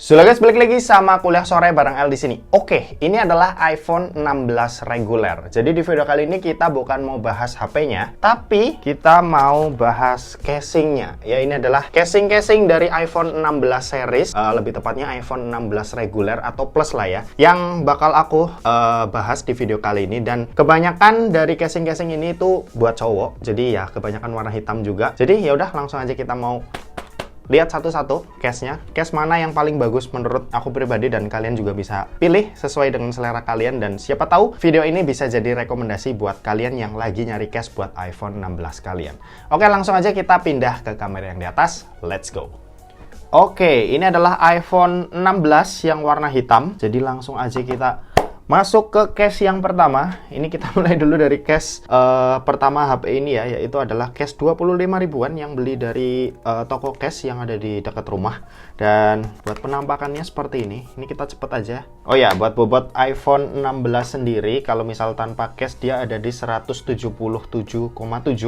Sudah guys, balik lagi sama kuliah sore bareng El di sini. Oke, ini adalah iPhone 16 reguler. Jadi di video kali ini kita bukan mau bahas HP-nya, tapi kita mau bahas casingnya. Ya, ini adalah casing-casing dari iPhone 16 series, lebih tepatnya iPhone 16 reguler atau plus lah ya, yang bakal aku bahas di video kali ini. Dan kebanyakan dari casing-casing ini tuh buat cowok, jadi ya kebanyakan warna hitam juga. Jadi ya udah, langsung aja kita mau lihat satu-satu case-nya. Case mana yang paling bagus menurut aku pribadi, dan kalian juga bisa pilih sesuai dengan selera kalian. Dan siapa tahu video ini bisa jadi rekomendasi buat kalian yang lagi nyari case buat iPhone 16 kalian. Oke, langsung aja kita pindah ke kamera yang di atas. Let's go. Oke, ini adalah iPhone 16 yang warna hitam. Jadi langsung aja kita masuk ke case yang pertama. Ini kita mulai dulu dari case pertama HP ini ya, yaitu adalah case 25 ribuan yang beli dari toko case yang ada di dekat rumah. Dan buat penampakannya seperti ini. Ini kita cepet aja. Oh ya, buat bobot iPhone 16 sendiri, kalau misal tanpa case dia ada di 177,7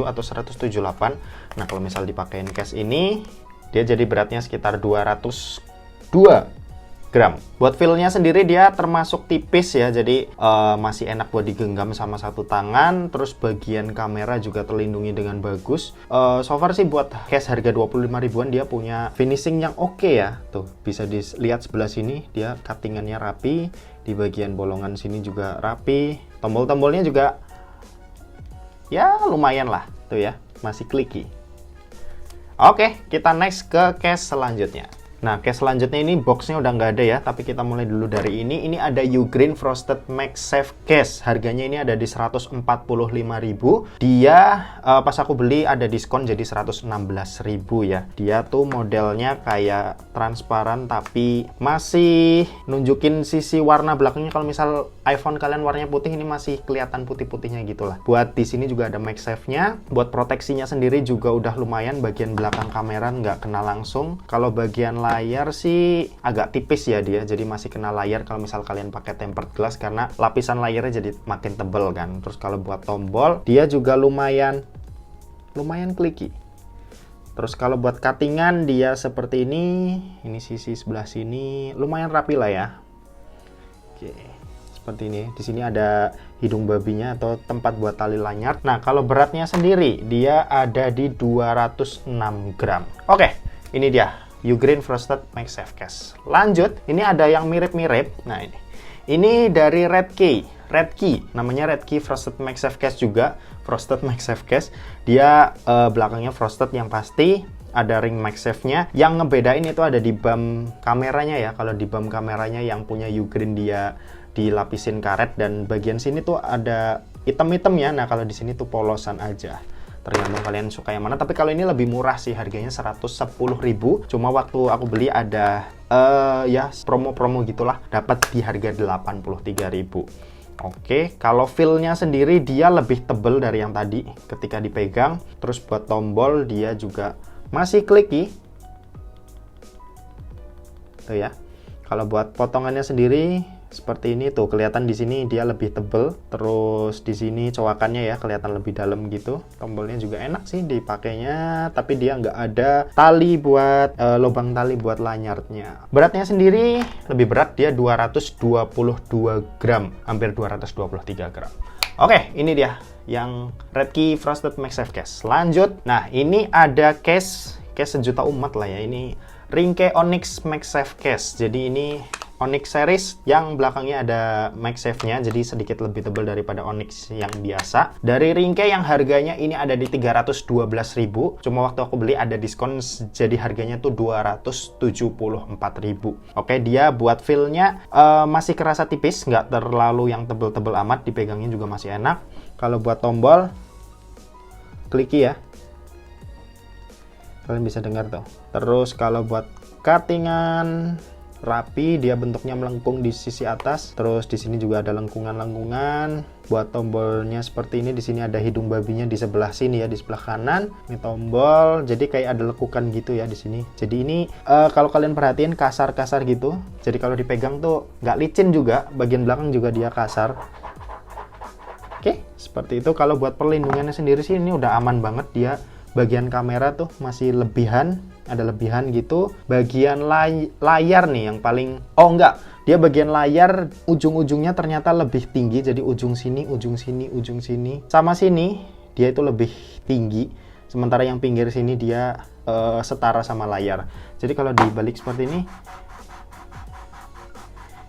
atau 178. Nah, kalau misal dipakein case ini, dia jadi beratnya sekitar 202 gram. Buat feel-nya sendiri dia termasuk tipis ya, jadi masih enak buat digenggam sama satu tangan. Terus bagian kamera juga terlindungi dengan bagus. So far sih buat case harga 25 ribuan dia punya finishing yang oke ya. Tuh, bisa dilihat sebelah sini dia cuttingannya rapi, di bagian bolongan sini juga rapi. Tombol-tombolnya juga ya lumayan lah tuh ya, masih clicky. Oke, kita next ke case selanjutnya. Nah, case selanjutnya ini boxnya udah nggak ada ya, tapi kita mulai dulu dari ini. Ini ada Ugreen Frosted MagSafe Case. Harganya ini ada di 145.000. Dia pas aku beli ada diskon jadi 116.000 ya. Dia tuh modelnya kayak transparan tapi masih nunjukin sisi warna belakangnya. Kalau misal iPhone kalian warnanya putih, ini masih kelihatan putih-putihnya gitulah. Buat di sini juga ada MagSafe-nya. Buat proteksinya sendiri juga udah lumayan. Bagian belakang kamera nggak kena langsung. Kalau bagian layar sih agak tipis ya dia, jadi masih kena layar kalau misal kalian pakai tempered glass karena lapisan layarnya jadi makin tebel kan. Terus kalau buat tombol dia juga lumayan clicky. Terus kalau buat cuttingan dia seperti ini sisi sebelah sini lumayan rapi lah ya. Oke, seperti ini. Di sini ada hidung babinya atau tempat buat tali lanyard. Nah, kalau beratnya sendiri dia ada di 206 gram. Oke, ini dia Ugreen Frosted MagSafe Case. Lanjut, ini ada yang mirip-mirip. Nah, ini dari Redkey, namanya Redkey Frosted MagSafe Case juga, Frosted MagSafe Case. Dia belakangnya frosted yang pasti, ada ring MagSafe-nya. Yang ngebedain itu ada di bump kameranya ya. Kalau di bump kameranya yang punya Ugreen dia dilapisin karet, dan bagian sini tuh ada item-item ya. Nah, kalau di sini tuh polosan aja. Tergantung kalian suka yang mana, tapi kalau ini lebih murah sih, harganya 110.000. Cuma waktu aku beli ada ya promo-promo gitulah, dapat di harga 83.000. Oke, kalau feel-nya sendiri dia lebih tebel dari yang tadi ketika dipegang. Terus buat tombol dia juga masih clicky. Tuh ya. Kalau buat potongannya sendiri seperti ini tuh, kelihatan di sini dia lebih tebel. Terus di sini cowakannya ya kelihatan lebih dalam gitu. Tombolnya juga enak sih dipakainya, tapi dia nggak ada tali buat lubang tali buat lanyardnya. Beratnya sendiri lebih berat, dia 222 gram, hampir 223 gram. Oke, ini dia yang Redkey Frosted MagSafe Case. Lanjut, nah ini ada case sejuta umat lah ya. Ini Ringke Onyx MagSafe Case. Jadi ini Onyx series yang belakangnya ada MagSafe-nya, jadi sedikit lebih tebal daripada Onyx yang biasa. Dari Ringke yang harganya ini ada di 312.000, cuma waktu aku beli ada diskon jadi harganya tuh 274.000. Oke, dia buat feel-nya masih kerasa tipis, nggak terlalu yang tebel-tebel amat, dipegangnya juga masih enak. Kalau buat tombol clicky ya, kalian bisa dengar tuh. Terus kalau buat cuttingan rapi, dia bentuknya melengkung di sisi atas. Terus di sini juga ada lengkungan-lengkungan. Buat tombolnya seperti ini, di sini ada hidung babinya di sebelah sini ya, di sebelah kanan. Ini tombol, jadi kayak ada lekukan gitu ya di sini. Jadi ini kalau kalian perhatiin kasar-kasar gitu. Jadi kalau dipegang tuh nggak licin juga. Bagian belakang juga dia kasar. Oke, seperti itu. Kalau buat perlindungannya sendiri sih ini udah aman banget. Dia bagian kamera tuh masih lebihan. ada lebihan gitu. Bagian layar nih yang paling, oh enggak, dia bagian layar ujung-ujungnya ternyata lebih tinggi. Jadi ujung sini, ujung sini, ujung sini, sama sini dia itu lebih tinggi. Sementara yang pinggir sini dia setara sama layar. Jadi kalau dibalik seperti ini,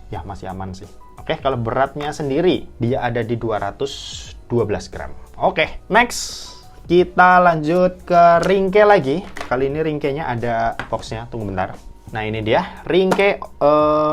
ya masih aman sih. Oke, kalau beratnya sendiri dia ada di 212 gram. Oke, next kita lanjut ke ringke lagi. Kali ini ringkenya ada boxnya, tunggu bentar. Nah ini dia ringke,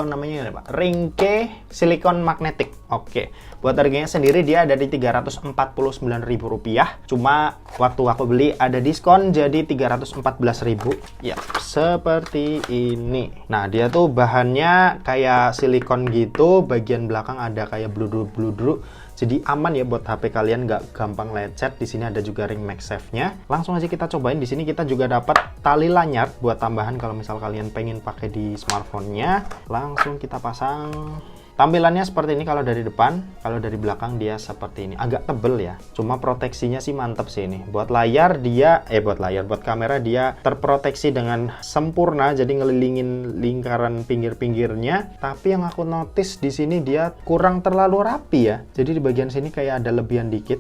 namanya apa? Ringke silikon magnetik. Oke, buat harganya sendiri dia ada di Rp349.000. Cuma waktu aku beli ada diskon jadi Rp314.000. Ya, seperti ini. Nah dia tuh bahannya kayak silikon gitu, bagian belakang ada kayak bludru-bludru. Jadi aman ya buat HP kalian, nggak gampang lecet. Di sini ada juga ring MagSafe-nya. Langsung aja kita cobain. Di sini kita juga dapat tali lanyard buat tambahan kalau misal kalian pengen pakai di smartphone-nya. Langsung kita pasang. Tampilannya seperti ini kalau dari depan, kalau dari belakang dia seperti ini. Agak tebel ya. Cuma proteksinya sih mantep sih ini. Buat layar dia, buat kamera dia terproteksi dengan sempurna. Jadi ngelilingin lingkaran pinggir-pinggirnya. Tapi yang aku notice di sini dia kurang terlalu rapi ya. Jadi di bagian sini kayak ada lebihan dikit.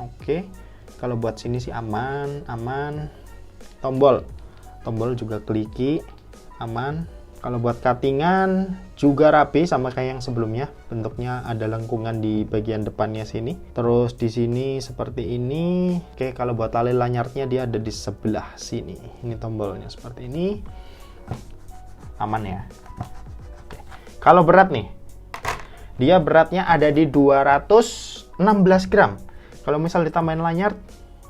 Oke. Kalau buat sini sih aman, aman. Tombol juga kliki, aman. Kalau buat cuttingan juga rapi sama kayak yang sebelumnya. Bentuknya ada lengkungan di bagian depannya sini. Terus di sini seperti ini. Oke, kalau buat tali lanyardnya dia ada di sebelah sini. Ini tombolnya seperti ini. Aman ya. Oke. Kalau berat nih, dia beratnya ada di 216 gram. Kalau misal ditambahin lanyard,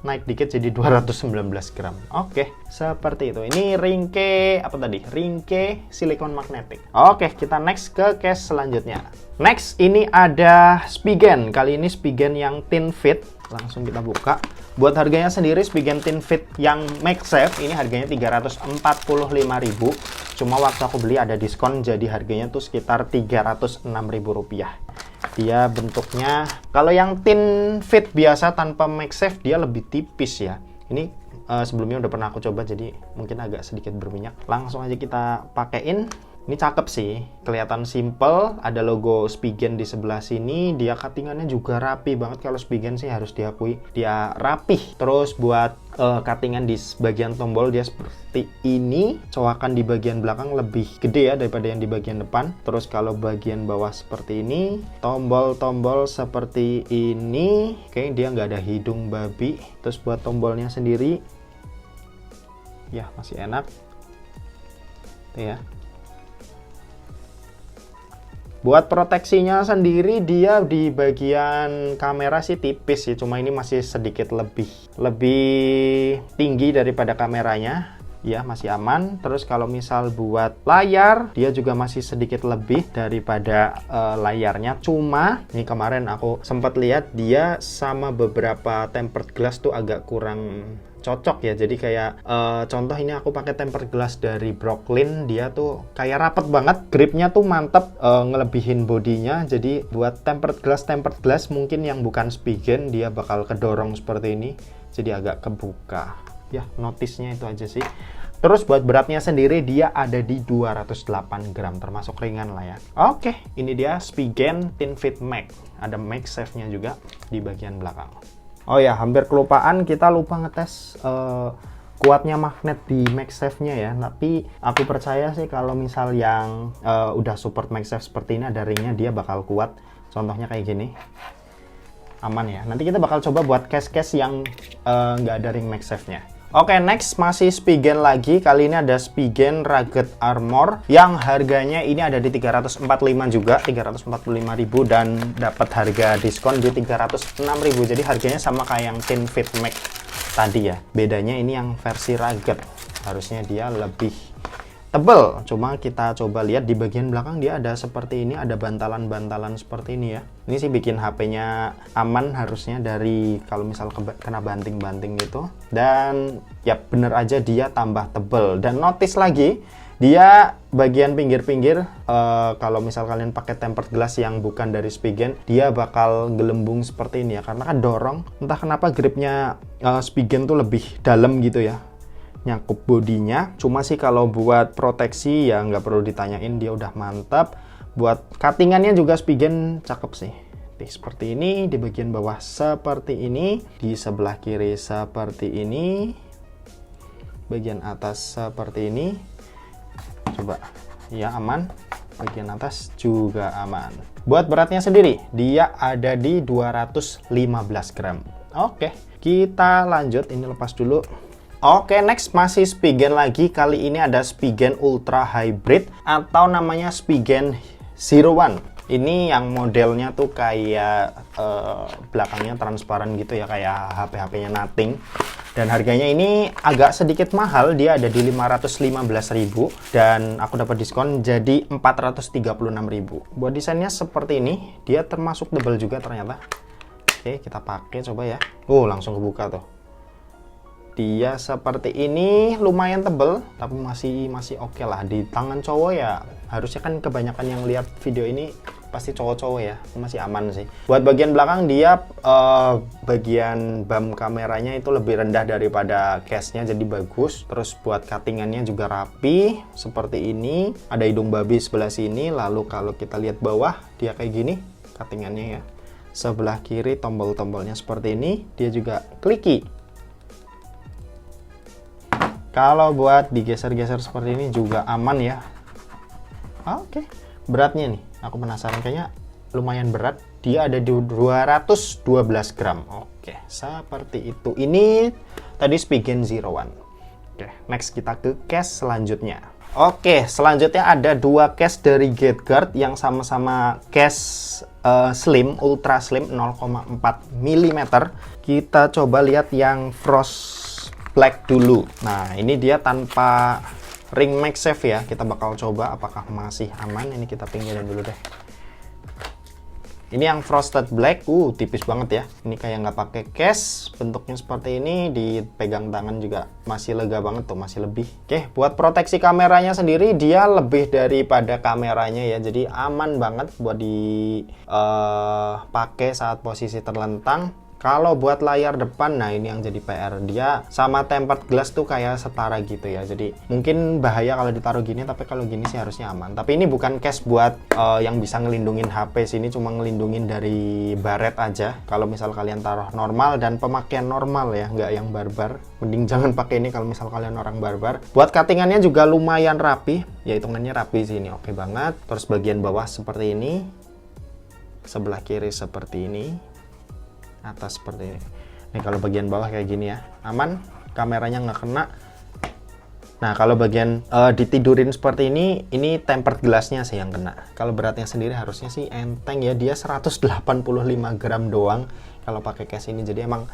naik dikit jadi 219 gram. Oke, seperti itu. Ini ringke apa tadi? Ringke silikon magnetik. Oke, kita next ke case selanjutnya. Next ini ada Spigen. Kali ini Spigen yang thin fit. Langsung kita buka. Buat harganya sendiri Spigen thin fit yang MagSafe ini harganya Rp345.000. Cuma waktu aku beli ada diskon jadi harganya tuh sekitar Rp306.000. Dia bentuknya, kalau yang thin fit biasa tanpa MagSafe dia lebih tipis ya. Ini sebelumnya udah pernah aku coba jadi mungkin agak sedikit berminyak. Langsung aja kita pakein. Ini cakep sih, kelihatan simple, ada logo Spigen di sebelah sini. Dia cuttingannya juga rapi banget. Kalau Spigen sih harus diakui dia rapih. Terus buat cuttingan di bagian tombol dia seperti ini. Coakan di bagian belakang lebih gede ya daripada yang di bagian depan. Terus kalau bagian bawah seperti ini, tombol-tombol seperti ini. Oke, dia nggak ada hidung babi. Terus buat tombolnya sendiri, ya masih enak. Tuh ya. Buat proteksinya sendiri dia di bagian kamera sih tipis sih, cuma ini masih sedikit lebih tinggi daripada kameranya. Ya, masih aman. Terus kalau misal buat layar, dia juga masih sedikit lebih daripada layarnya. Cuma, ini kemarin aku sempat lihat dia sama beberapa tempered glass tuh agak kurang cocok ya. Jadi kayak contoh ini aku pakai tempered glass dari Brooklyn, dia tuh kayak rapet banget, gripnya tuh mantep, ngelebihin bodinya. Jadi buat tempered glass mungkin yang bukan Spigen dia bakal kedorong seperti ini, jadi agak kebuka ya. Notice-nya itu aja sih. Terus buat beratnya sendiri dia ada di 208 gram, termasuk ringan lah ya. Oke, ini dia Spigen Thin Fit Mag. Ada MagSafe-nya juga di bagian belakang. Oh ya, hampir kelupaan, kita lupa ngetes kuatnya magnet di MagSafe-nya ya. Tapi aku percaya sih kalau misal yang udah support MagSafe seperti ini, ada ringnya, dia bakal kuat. Contohnya kayak gini. Aman ya. Nanti kita bakal coba buat case-case yang nggak ada ring MagSafe-nya. Oke, next masih Spigen lagi. Kali ini ada Spigen Rugged Armor yang harganya ini ada di 345 juga, 345.000, dan dapat harga diskon di 306.000. Jadi harganya sama kayak yang Thin Fit Mag tadi ya. Bedanya ini yang versi rugged. Harusnya dia lebih tebel. Cuma kita coba lihat di bagian belakang dia ada seperti ini, ada bantalan-bantalan seperti ini ya. Ini sih bikin HP-nya aman harusnya dari kalau misal kena banting-banting gitu. Dan ya bener aja dia tambah tebel. Dan notice lagi, dia bagian pinggir-pinggir kalau misal kalian pakai tempered glass yang bukan dari Spigen, dia bakal gelembung seperti ini ya. Karena kan dorong, entah kenapa gripnya Spigen tuh lebih dalam gitu ya. nyakup bodinya. Cuma sih kalau buat proteksi ya nggak perlu ditanyain, dia udah mantap. Buat cuttingannya juga Spigen cakep sih. Seperti ini, di bagian bawah seperti ini, di sebelah kiri seperti ini, bagian atas seperti ini. Coba, ya aman. Bagian atas juga aman. Buat beratnya sendiri, dia ada di 215 gram. Oke, kita lanjut. Ini lepas dulu. Oke, next masih Spigen lagi. Kali ini ada Spigen Ultra Hybrid atau namanya Spigen Zero One. Ini yang modelnya tuh kayak belakangnya transparan gitu ya, kayak HP-HP-nya Nothing. Dan harganya ini agak sedikit mahal, dia ada di 515.000 dan aku dapat diskon jadi 436.000. Buat desainnya seperti ini, dia termasuk tebal juga ternyata. Oke, kita pakai coba ya. Langsung kebuka tuh. Dia seperti ini, lumayan tebel, tapi masih oke lah. Di tangan cowok ya, harusnya kan kebanyakan yang lihat video ini pasti cowok-cowok ya, masih aman sih. Buat bagian belakang dia bagian bump kameranya itu lebih rendah daripada case-nya, jadi bagus. Terus buat cuttingannya juga rapi seperti ini. Ada hidung babi sebelah sini. Lalu kalau kita lihat bawah dia kayak gini cuttingannya ya. Sebelah kiri tombol-tombolnya seperti ini. Dia juga clicky. Kalau buat digeser-geser seperti ini juga aman ya. Oke. Beratnya nih, aku penasaran, kayaknya lumayan berat. Dia ada di 212 gram. Oke, seperti itu. Ini tadi Spigen Zero One. Oke, next kita ke case selanjutnya. Oke, selanjutnya ada dua case dari GetGuard yang sama-sama case slim, ultra slim 0,4 mm. Kita coba lihat yang Frost Black dulu. Nah, ini dia tanpa ring MagSafe ya. Kita bakal coba apakah masih aman. Ini kita pinggirin dulu deh. Ini yang Frosted Black, tipis banget ya. Ini kayak nggak pakai case, bentuknya seperti ini. Dipegang tangan juga masih lega banget tuh, masih lebih. Oke, buat proteksi kameranya sendiri dia lebih daripada kameranya ya. Jadi aman banget buat dipakai saat posisi terlentang. Kalau buat layar depan, nah ini yang jadi PR. Dia sama tempered glass tuh kayak setara gitu ya. Jadi mungkin bahaya kalau ditaruh gini, tapi kalau gini sih harusnya aman. Tapi ini bukan case buat yang bisa ngelindungin HP sini, cuma ngelindungin dari baret aja. Kalau misal kalian taruh normal dan pemakaian normal ya, nggak yang barbar. Mending jangan pakai ini kalau misal kalian orang barbar. Buat cuttingannya juga lumayan rapi. Ya hitungannya rapi sih ini, oke banget. Terus bagian bawah seperti ini. Sebelah kiri seperti ini. Atas seperti ini. Nih kalau bagian bawah kayak gini ya, aman, kameranya nggak kena. Nah kalau bagian ditidurin seperti ini tempered glassnya sih yang kena. Kalau beratnya sendiri harusnya sih enteng ya, dia 185 gram doang kalau pakai case ini. Jadi emang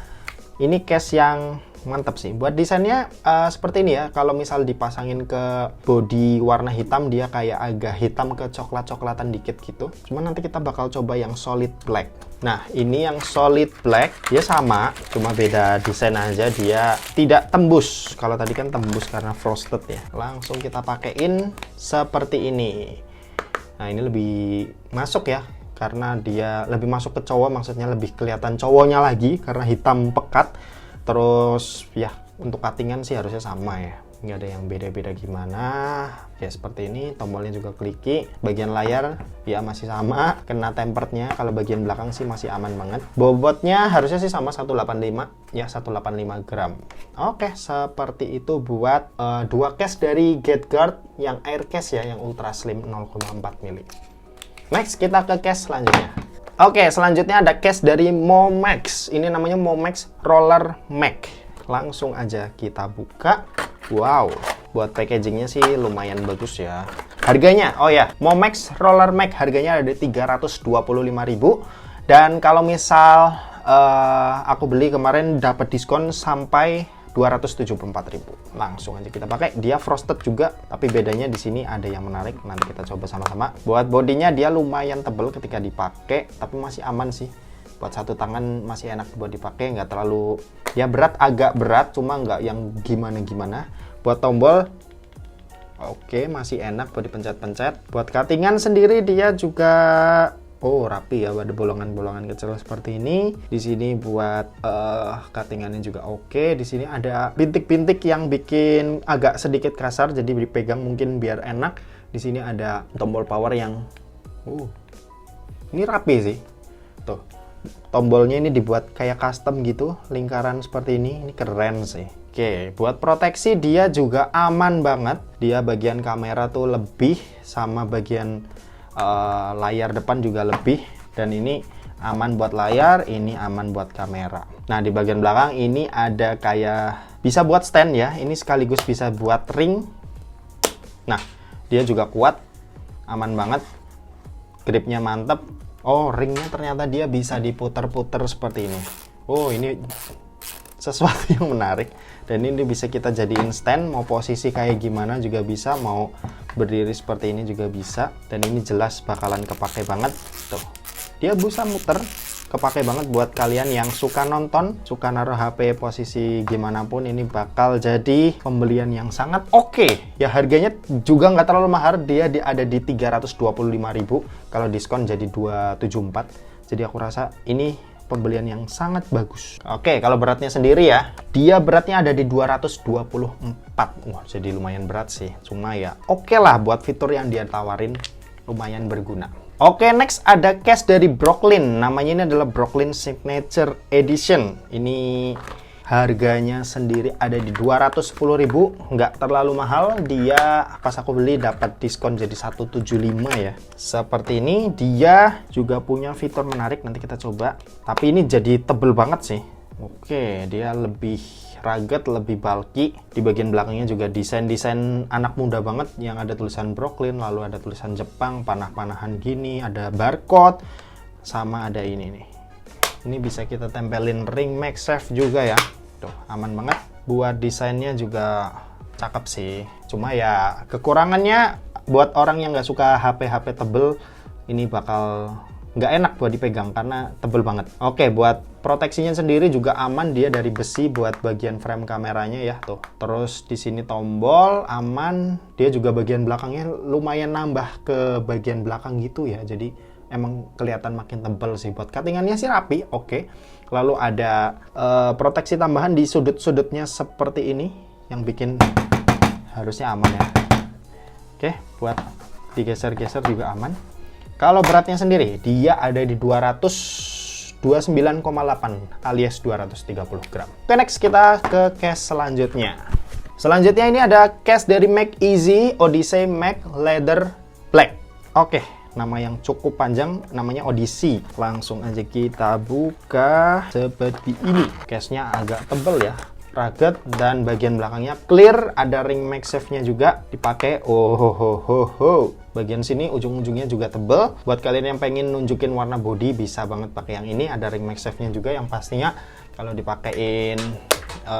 ini case yang mantap sih. Buat desainnya seperti ini ya. Kalau misal dipasangin ke body warna hitam, dia kayak agak hitam ke coklat-coklatan dikit gitu. Cuma nanti kita bakal coba yang solid black. Nah, ini yang solid black, dia sama, cuma beda desain aja. Dia tidak tembus. Kalau tadi kan tembus karena frosted ya. Langsung kita pakein seperti ini. Nah, ini lebih masuk ya, karena dia lebih masuk ke cowok, maksudnya lebih kelihatan cowoknya lagi karena hitam pekat. Terus ya, untuk cuttingan sih harusnya sama ya, nggak ada yang beda-beda gimana. Ya seperti ini, tombolnya juga kliki. Bagian layar ya masih sama, kena temperednya. Kalau bagian belakang sih masih aman banget. Bobotnya harusnya sih sama 185 ya, 185 gram. Oke, seperti itu buat dua case dari GetGuard yang air case ya, yang ultra slim 0,4 mm. Next kita ke case selanjutnya. Oke, selanjutnya ada case dari Momax. Ini namanya Momax Roller Mag. Langsung aja kita buka. Wow, buat packagingnya sih lumayan bagus ya. Harganya, oh ya, Momax Roller Mag harganya ada di 325.000. Dan kalau misal aku beli kemarin dapat diskon sampai 274.000. Langsung aja kita pakai. Dia frosted juga, tapi bedanya di sini ada yang menarik. Nanti kita coba sama-sama. Buat bodinya dia lumayan tebal ketika dipakai, tapi masih aman sih. Buat satu tangan masih enak buat dipakai, nggak terlalu ya berat, agak berat, cuma nggak yang gimana-gimana. Buat tombol, oke, masih enak buat dipencet-pencet. Buat cuttingan sendiri dia juga Oh, rapi ya, ada bolongan-bolongan kecil seperti ini. Di sini buat cuttingannya juga oke. Di sini ada bintik-bintik yang bikin agak sedikit kasar, jadi dipegang mungkin biar enak. Di sini ada tombol power yang ini rapi sih. Tuh. Tombolnya ini dibuat kayak custom gitu, lingkaran seperti ini. Ini keren sih. Oke, buat proteksi dia juga aman banget. Dia bagian kamera tuh lebih, sama bagian layar depan juga lebih, dan ini aman buat layar, ini aman buat kamera. Nah, di bagian belakang ini ada kayak bisa buat stand ya, ini sekaligus bisa buat ring. Nah, dia juga kuat, aman banget, gripnya mantep. Oh, ringnya ternyata dia bisa diputar-putar seperti ini. Oh, ini sesuatu yang menarik, dan ini bisa kita jadiin stand, mau posisi kayak gimana juga bisa, mau berdiri seperti ini juga bisa, dan ini jelas bakalan kepake banget. Tuh, dia bisa muter, kepake banget buat kalian yang suka nonton, suka naruh HP posisi gimana pun, ini bakal jadi pembelian yang sangat oke. Ya, harganya juga nggak terlalu mahal, dia ada di 325.000, kalau diskon jadi 274. Jadi aku rasa ini pembelian yang sangat bagus. Oke, kalau beratnya sendiri ya, dia beratnya ada di 224. Wah, jadi lumayan berat sih. Cuma ya oke lah, buat fitur yang dia tawarin lumayan berguna. Oke, next ada case dari Brooklyn. Namanya ini adalah Brooklyn Signature Edition. Ini harganya sendiri ada di 210.000, nggak terlalu mahal. Dia pas aku beli dapat diskon jadi 175 ya. Seperti ini, dia juga punya fitur menarik, nanti kita coba. Tapi ini jadi tebel banget sih. Oke, dia lebih rugged, lebih bulky. Di bagian belakangnya juga desain-desain anak muda banget, yang ada tulisan Brooklyn, lalu ada tulisan Jepang, panah-panahan gini, ada barcode, sama ada ini nih. Ini bisa kita tempelin ring MagSafe juga ya. Tuh, aman banget. Buat desainnya juga cakep sih. Cuma ya kekurangannya buat orang yang nggak suka HP-HP tebel, ini bakal nggak enak buat dipegang karena tebel banget. Oke, buat proteksinya sendiri juga aman, dia dari besi buat bagian frame kameranya ya tuh. Terus di sini tombol aman, dia juga bagian belakangnya lumayan nambah ke bagian belakang gitu ya. Jadi emang kelihatan makin tebal sih. Buat cuttingannya sih rapi, oke. Lalu ada proteksi tambahan di sudut-sudutnya seperti ini, yang bikin harusnya aman ya. Oke, buat digeser-geser juga aman. Kalau beratnya sendiri, dia ada di 229,8 alias 230 gram. Oke, next kita ke case selanjutnya. Selanjutnya ini ada case dari Mac Easy Odyssey Mac Leather Black. Oke. Nama yang cukup panjang, namanya Odyssey. Langsung aja kita buka seperti ini. Case-nya agak tebel ya, rugged, dan bagian belakangnya clear. Ada ring MagSafe-nya juga dipakai. Bagian sini ujung-ujungnya juga tebel. Buat kalian yang pengen nunjukin warna body, bisa banget pakai yang ini. Ada ring MagSafe-nya juga, yang pastinya kalau dipakein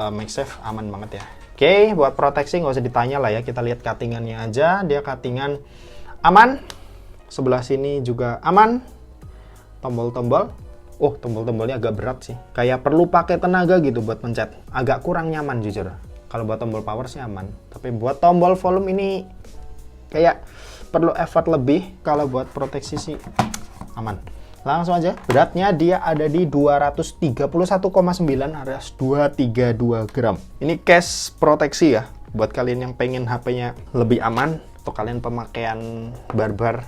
MagSafe aman banget ya. Oke, buat proteksi nggak usah ditanya lah ya. Kita lihat cuttingannya aja. Dia cuttingan aman. Sebelah sini juga aman. Tombol-tombol. Oh, tombol-tombolnya agak berat sih. Kayak perlu pakai tenaga gitu buat pencet. Agak kurang nyaman jujur. Kalau buat tombol power sih aman. Tapi buat tombol volume ini kayak perlu effort lebih. Kalau buat proteksi sih aman. Langsung aja. Beratnya dia ada di 231,9 alias 232 gram. Ini case proteksi ya. Buat kalian yang pengen HP-nya lebih aman, atau kalian pemakaian barbar,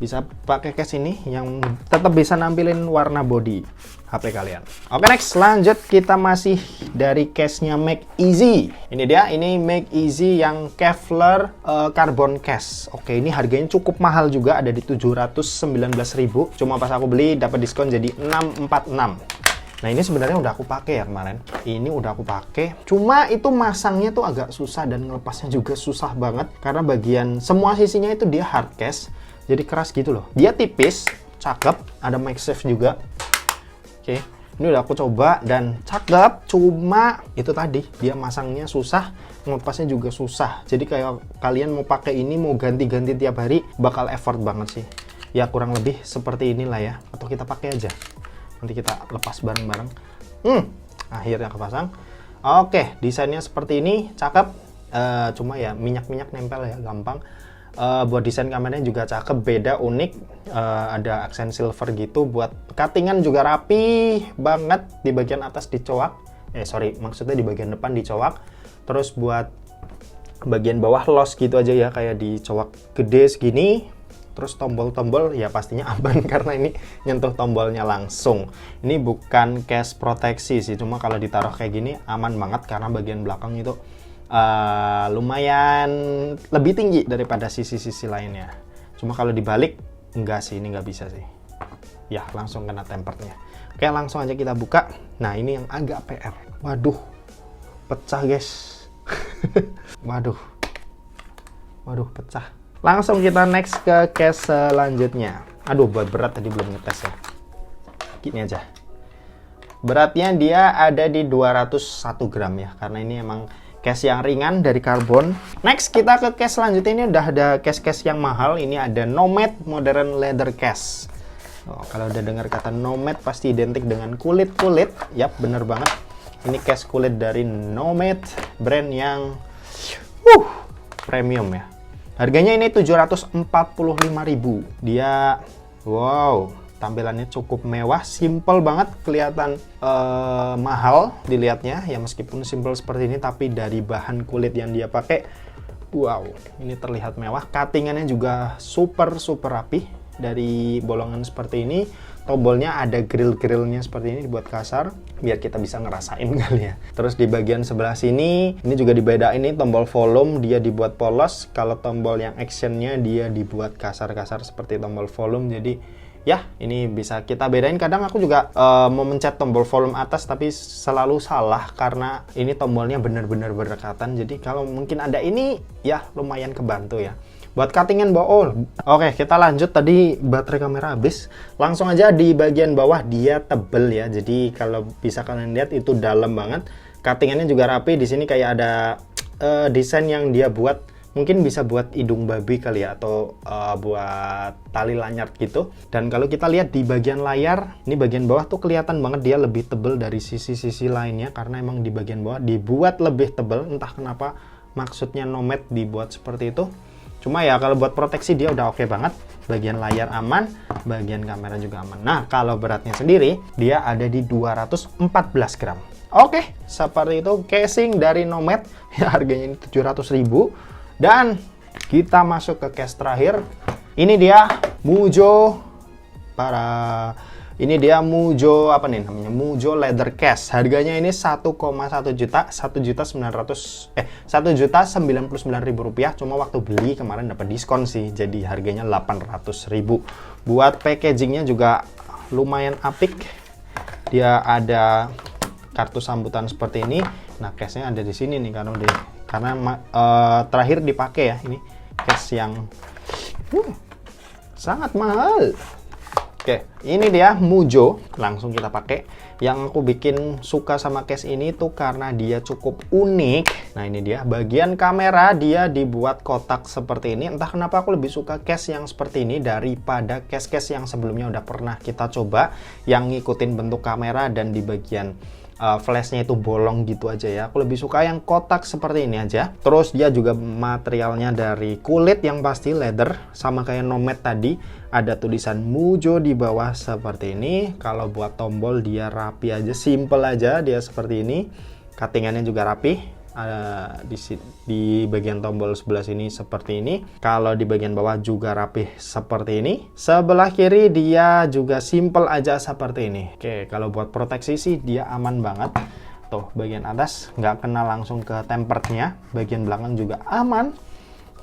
bisa pakai case ini yang tetap bisa nampilin warna body HP kalian. Oke, next lanjut, kita masih dari case-nya Mac Easy. Ini dia, ini Mac Easy yang Kevlar carbon case. Oke, ini harganya cukup mahal juga, ada di 719.000. Cuma pas aku beli dapat diskon jadi 646. Nah, ini sebenarnya udah aku pakai ya kemarin. Ini udah aku pakai. Cuma itu masangnya tuh agak susah dan ngelepasnya juga susah banget karena bagian semua sisinya itu dia hard case. Jadi keras gitu loh. Dia tipis, cakep, ada MagSafe juga. Oke, ini udah aku coba dan cakep. Cuma itu tadi, dia masangnya susah, ngelepasnya juga susah. Jadi kayak kalian mau pakai ini, mau ganti-ganti tiap hari, bakal effort banget sih. Ya kurang lebih seperti inilah ya. Atau kita pakai aja. Nanti kita lepas bareng-bareng. Akhirnya kepasang. Oke, desainnya seperti ini, cakep. Cuma ya minyak-minyak nempel ya, gampang. Buat desain kameranya juga cakep, beda, unik. Ada aksen silver gitu. Buat cuttingan juga rapi banget. Di bagian atas dicoak. Maksudnya di bagian depan dicoak. Terus buat bagian bawah los gitu aja ya, kayak dicoak gede segini. Terus tombol-tombol ya pastinya aman karena ini nyentuh tombolnya langsung. Ini bukan case proteksi sih, cuma kalau ditaruh kayak gini aman banget karena bagian belakang itu lumayan lebih tinggi daripada sisi-sisi lainnya. Cuma kalau dibalik enggak sih, ini nggak bisa sih. Ya langsung kena tempernya. Oke, langsung aja kita buka. Nah ini yang agak PR. Waduh, pecah guys. Waduh, pecah. Langsung kita next ke case selanjutnya. Aduh, buat berat tadi belum ngetes ya. Gini aja. Beratnya dia ada di 201 gram ya, karena ini emang case yang ringan dari karbon. Next kita ke case selanjutnya, ini udah ada case-case yang mahal. Ini ada Nomad Modern Leather Case. Kalau udah dengar kata Nomad pasti identik dengan kulit-kulit. Yap, bener banget. Ini case kulit dari Nomad, brand yang premium ya. Harganya ini 745.000. Dia wow, tampilannya cukup mewah, simple banget, kelihatan mahal dilihatnya ya, meskipun simple seperti ini tapi dari bahan kulit yang dia pakai wow, ini terlihat mewah. Cuttingannya juga super rapi dari bolongan seperti ini. Tombolnya ada grill-grillnya seperti ini dibuat kasar biar kita bisa ngerasain kali ya. Terus di bagian sebelah sini ini juga dibedain, ini tombol volume dia dibuat polos. Kalau tombol yang actionnya dia dibuat kasar-kasar seperti tombol volume. Jadi ya ini bisa kita bedain. Kadang aku juga mau mencet tombol volume atas tapi selalu salah karena ini tombolnya benar-benar berdekatan. Jadi kalau mungkin ada ini ya lumayan kebantu ya. Buat cuttingan bawah. Oke, kita lanjut. Tadi baterai kamera habis. Langsung aja di bagian bawah dia tebel ya. Jadi kalau bisa kalian lihat itu dalam banget. Cuttingannya juga rapi. Di sini kayak ada desain yang dia buat. Mungkin bisa buat hidung babi kali ya, atau buat tali lanyard gitu. Dan kalau kita lihat di bagian layar, ini bagian bawah tuh kelihatan banget dia lebih tebel dari sisi-sisi lainnya karena emang di bagian bawah dibuat lebih tebel. Entah kenapa maksudnya Nomad dibuat seperti itu. Cuma ya kalau buat proteksi dia udah oke banget. Bagian layar aman, bagian kamera juga aman. Nah, kalau beratnya sendiri dia ada di 214 gram. Oke, seperti itu casing dari Nomad. Ya, harganya ini 700.000. Dan kita masuk ke case terakhir. Ini dia Mujo Mujo apa nih namanya? Mujo Leather Case. Harganya ini 1,1 juta, 1.099.000 rupiah. Cuma waktu beli kemarin dapat diskon sih, jadi harganya 800.000. Buat packagingnya juga lumayan apik. Dia ada kartu sambutan seperti ini. Nah, case-nya ada di sini nih karena terakhir dipakai ya. Ini case yang sangat mahal. Oke, ini dia Mujo, langsung kita pakai. Yang aku bikin suka sama case ini tuh karena dia cukup unik. Nah ini dia, bagian kamera dia dibuat kotak seperti ini. Entah kenapa aku lebih suka case yang seperti ini daripada case-case yang sebelumnya udah pernah kita coba, yang ngikutin bentuk kamera dan di bagian flashnya itu bolong gitu aja ya. Aku lebih suka yang kotak seperti ini aja. Terus dia juga materialnya dari kulit yang pasti leather, sama kayak Nomad tadi. Ada tulisan Mujo di bawah seperti ini. Kalau buat tombol dia rapi aja, simple aja dia seperti ini. Cuttingannya juga rapi. Di bagian tombol sebelah sini seperti ini. Kalau di bagian bawah juga rapi seperti ini. Sebelah kiri dia juga simple aja seperti ini. Oke, kalau buat proteksi sih dia aman banget. Tuh, bagian atas nggak kena langsung ke temperednya. Bagian belakang juga aman.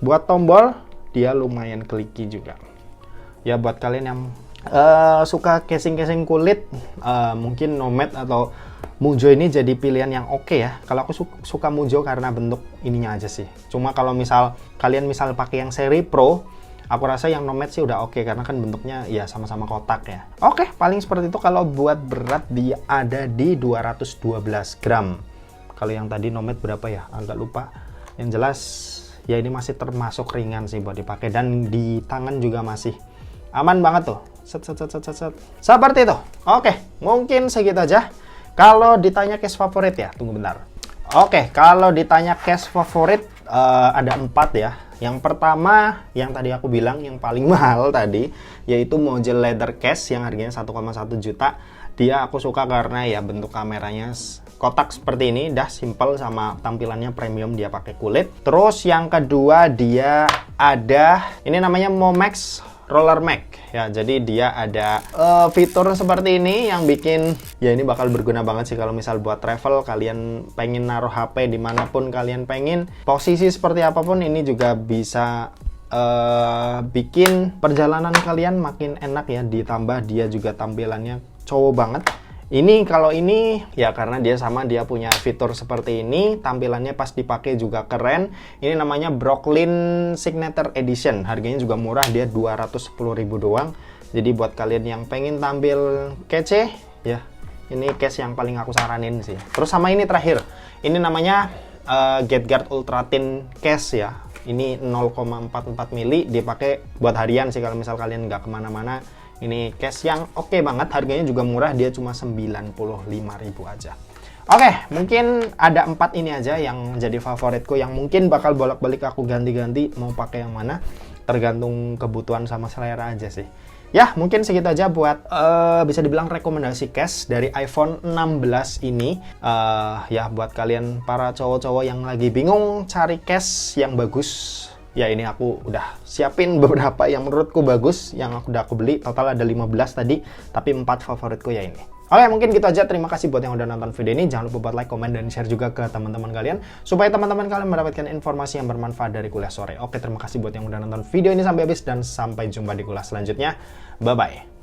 Buat tombol dia lumayan clicky juga. Ya buat kalian yang suka casing-casing kulit, mungkin Nomad atau Mujo ini jadi pilihan yang oke ya. Kalau aku suka Mujo karena bentuk ininya aja sih. Cuma kalau kalian pakai yang seri Pro, aku rasa yang Nomad sih udah oke karena kan bentuknya ya sama-sama kotak ya. Oke, paling seperti itu. Kalau buat berat dia ada di 212 gram. Kalau yang tadi Nomad berapa ya? Agak lupa. Yang jelas ya ini masih termasuk ringan sih buat dipakai, dan di tangan juga masih aman banget tuh. Seperti itu. Oke, mungkin segitu aja. Kalau ditanya case favorit ya, tunggu bentar. Oke, kalau ditanya case favorit ada 4 ya. Yang pertama, yang tadi aku bilang yang paling mahal tadi, yaitu Mojel Leather Case yang harganya 1,1 juta. Dia aku suka karena ya bentuk kameranya kotak seperti ini, dah simple sama tampilannya premium, dia pakai kulit. Terus yang kedua dia ada, ini namanya Momax Roller Mag ya, jadi dia ada fitur seperti ini yang bikin ya ini bakal berguna banget sih kalau misal buat travel, kalian pengen naruh HP dimanapun kalian pengen, posisi seperti apapun, ini juga bisa bikin perjalanan kalian makin enak ya, ditambah dia juga tampilannya cowok banget. Ini kalau ini ya karena dia punya fitur seperti ini, tampilannya pas dipakai juga keren. Ini namanya Brooklyn Signature Edition, harganya juga murah, dia 210.000 doang. Jadi buat kalian yang pengen tampil kece ya, ini case yang paling aku saranin sih. Terus sama ini terakhir, ini namanya GetGuard Ultra Thin Case ya. Ini 0,44 mili, dipakai buat harian sih kalau misal kalian nggak kemana-mana. Ini case yang oke banget, harganya juga murah, dia cuma 95.000 aja. Oke, mungkin ada 4 ini aja yang jadi favoritku, yang mungkin bakal bolak-balik aku ganti-ganti mau pakai yang mana, tergantung kebutuhan sama selera aja sih. Ya, mungkin segitu aja buat bisa dibilang rekomendasi case dari iPhone 16 ini. Ya, buat kalian para cowok-cowok yang lagi bingung cari case yang bagus, ya ini aku udah siapin beberapa yang menurutku bagus, yang udah aku beli. Total ada 15 tadi, tapi 4 favoritku ya ini. Oke, mungkin gitu aja. Terima kasih buat yang udah nonton video ini. Jangan lupa buat like, komen, dan share juga ke teman-teman kalian, supaya teman-teman kalian mendapatkan informasi yang bermanfaat dari kuliah sore. Oke, terima kasih buat yang udah nonton video ini sampai habis, dan sampai jumpa di kuliah selanjutnya. Bye-bye.